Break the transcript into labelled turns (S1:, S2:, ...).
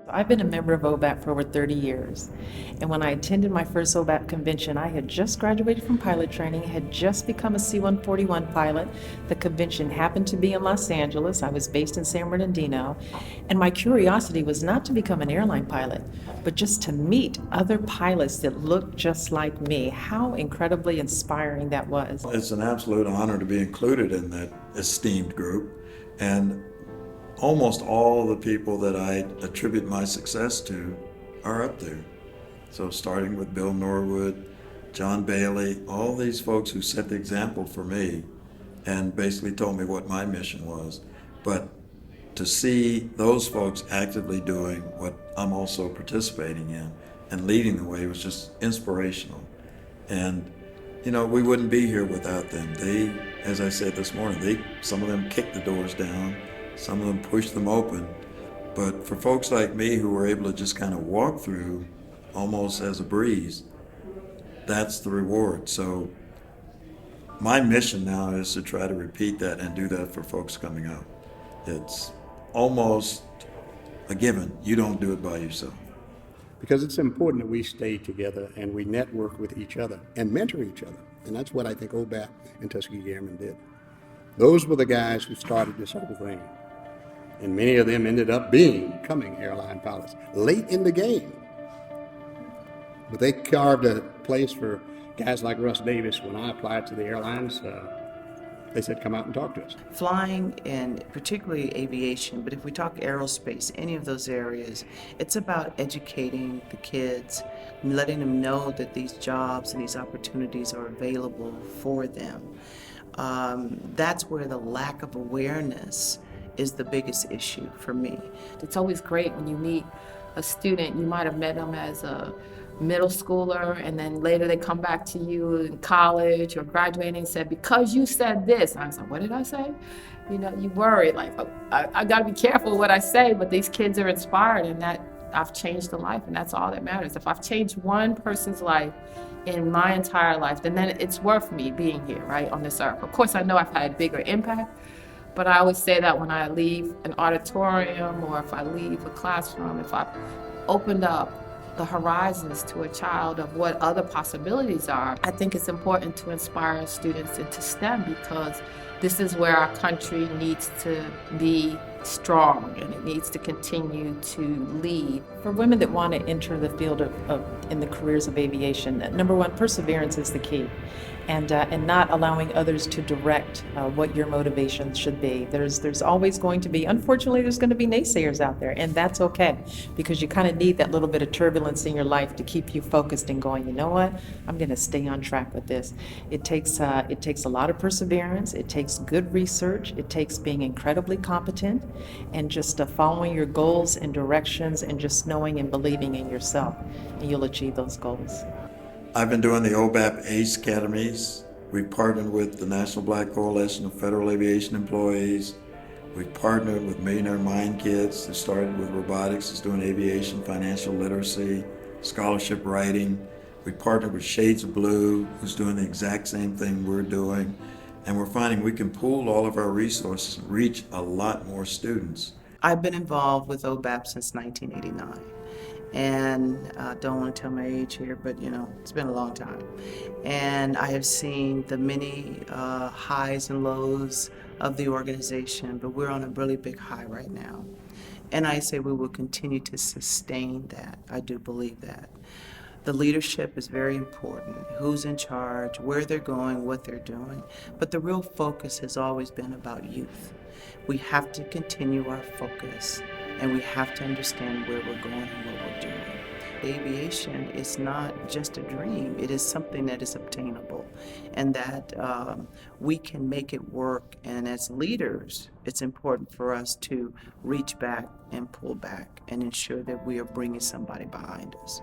S1: I've been a member of OBAP for over 30 years. And when I attended my first OBAP convention, I had just graduated from pilot training, had just become a C-141 pilot. The convention happened to be in Los Angeles. I was based in San Bernardino. And my curiosity was not to become an airline pilot, but just to meet other pilots that looked just like me. How incredibly inspiring that was.
S2: It's an absolute honor to be included in that esteemed group. And almost all the people that I attribute my success to are up there. So starting with Bill Norwood, John Bailey, all these folks who set the example for me and basically told me what my mission was. But to see those folks actively doing what I'm also participating in and leading the way was just inspirational. And you know, we wouldn't be here without them. They, as I said this morning, some of them kicked the doors down, some of them pushed them open. But for folks like me who were able to just kind of walk through almost as a breeze, that's the reward. So my mission now is to try to repeat that and do that for folks coming up. It's almost a given. You don't do it by yourself.
S3: Because it's important that we stay together and we network with each other and mentor each other. And that's what I think OBAP and Tuskegee Airmen did. Those were the guys who started this whole thing. And many of them ended up becoming airline pilots late in the game. But they carved a place for guys like Russ Davis. When I applied to the airlines, they said, come out and talk to us.
S4: Flying, and particularly aviation, but if we talk aerospace, any of those areas, it's about educating the kids and letting them know that these jobs and these opportunities are available for them. That's where the lack of awareness is the biggest issue for me.
S5: It's always great when you meet a student, you might have met them as a middle schooler, and then later they come back to you in college or graduating and said, because you said this. And I was like, what did I say? You know, you worry, like, oh, I gotta be careful what I say, but these kids are inspired, and that I've changed a life, and that's all that matters. If I've changed one person's life in my entire life, then it's worth me being here, right, on this earth. Of course, I know I've had a bigger impact, but I always say that when I leave an auditorium or if I leave a classroom, if I've opened up the horizons to a child of what other possibilities are, I think it's important to inspire students into STEM, because this is where our country needs to be strong and it needs to continue to lead.
S1: For women that want to enter the field in the careers of aviation, number one, perseverance is the key. And not allowing others to direct what your motivation should be. There's always going to be, unfortunately, there's going to be naysayers out there, and that's okay, because you kind of need that little bit of turbulence in your life to keep you focused and going, you know what, I'm going to stay on track with this. It takes a lot of perseverance, it takes good research, it takes being incredibly competent, and just following your goals and directions and just knowing and believing in yourself, and you'll achieve those goals.
S2: I've been doing the OBAP ACE Academies. We've partnered with the National Black Coalition of Federal Aviation Employees. We've partnered with Millionaire Mind Kids, that started with robotics, is doing aviation, financial literacy, scholarship writing. We partnered with Shades of Blue, who's doing the exact same thing we're doing. And we're finding we can pool all of our resources and reach a lot more students.
S4: I've been involved with OBAP since 1989. And don't want to tell my age here, but you know, it's been a long time. And I have seen the many highs and lows of the organization, but we're on a really big high right now. And I say we will continue to sustain that. I do believe that. The leadership is very important, who's in charge, where they're going, what they're doing. But the real focus has always been about youth. We have to continue our focus, and we have to understand where we're going and what we're doing. Aviation is not just a dream, it is something that is obtainable, and that we can make it work. And as leaders, it's important for us to reach back and pull back and ensure that we are bringing somebody behind us.